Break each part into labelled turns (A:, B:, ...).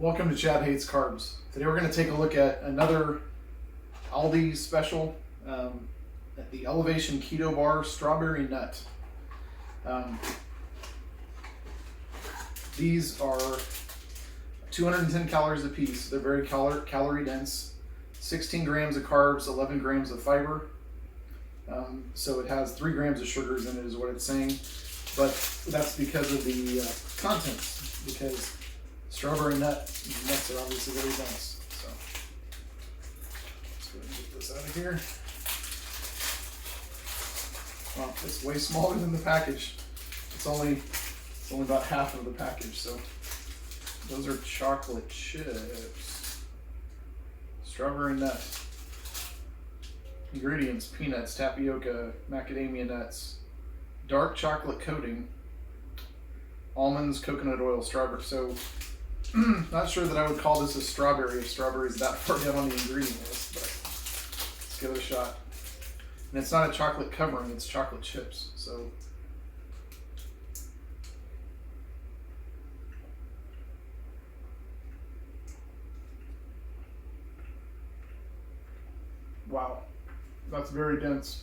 A: Welcome to Chad Hates Carbs. Today we're going to take a look at another Aldi special at the Elevation Keto Bar Strawberry Nut. These are 210 calories a piece. They're very calorie dense. 16 grams of carbs, 11 grams of fiber. So it has 3 grams of sugars in it is what it's saying. But that's because of the contents, because strawberry nuts are obviously very dense. So let's go ahead and get this out of here. Well, it's way smaller than the package. It's only about half of the package. So those are chocolate chips. Strawberry nut. Ingredients: peanuts, tapioca, macadamia nuts, dark chocolate coating, almonds, coconut oil, strawberry. So not sure that I would call this a strawberry if strawberry's that far down on the ingredient list, but let's give it a shot. And it's not a chocolate covering, it's chocolate chips. So wow, that's very dense.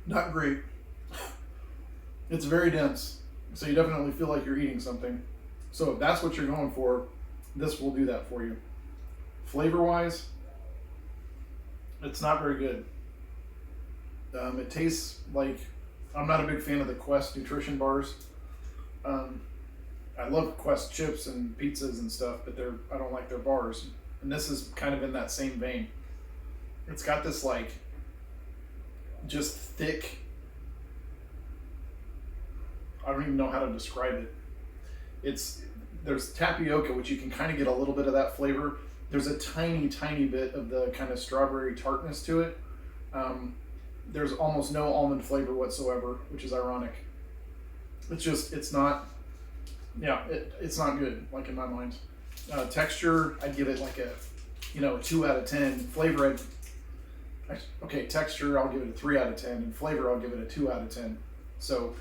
A: Not great. It's very dense, so you definitely feel like you're eating something. So if that's what you're going for, this will do that for you. Flavor-wise, it's not very good. It tastes like, I'm not a big fan of the Quest nutrition bars. I love Quest chips and pizzas and stuff, but I don't like their bars. And this is kind of in that same vein. It's got this like just thick, I don't even know how to describe it. There's tapioca, which you can kind of get a little bit of that flavor. There's a tiny bit of the kind of strawberry tartness to it. There's almost no almond flavor whatsoever, which is ironic. It's not good, like in my mind. Texture, I'd give it like a 2 out of 10. Flavor, texture, I'll give it a 3 out of 10, and flavor, I'll give it a 2 out of 10. So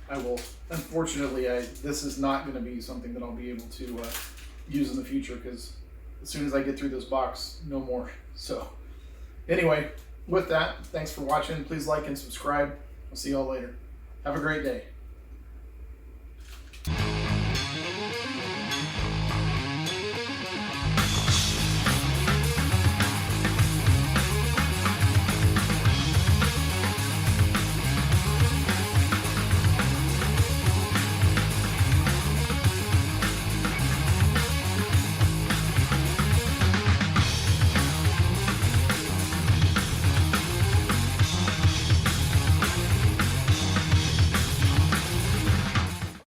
A: I will, unfortunately, this is not going to be something that I'll be able to use in the future, because as soon as I get through this box, no more. So anyway, with that, thanks for watching. Please like and subscribe. I'll see y'all later. Have a great day.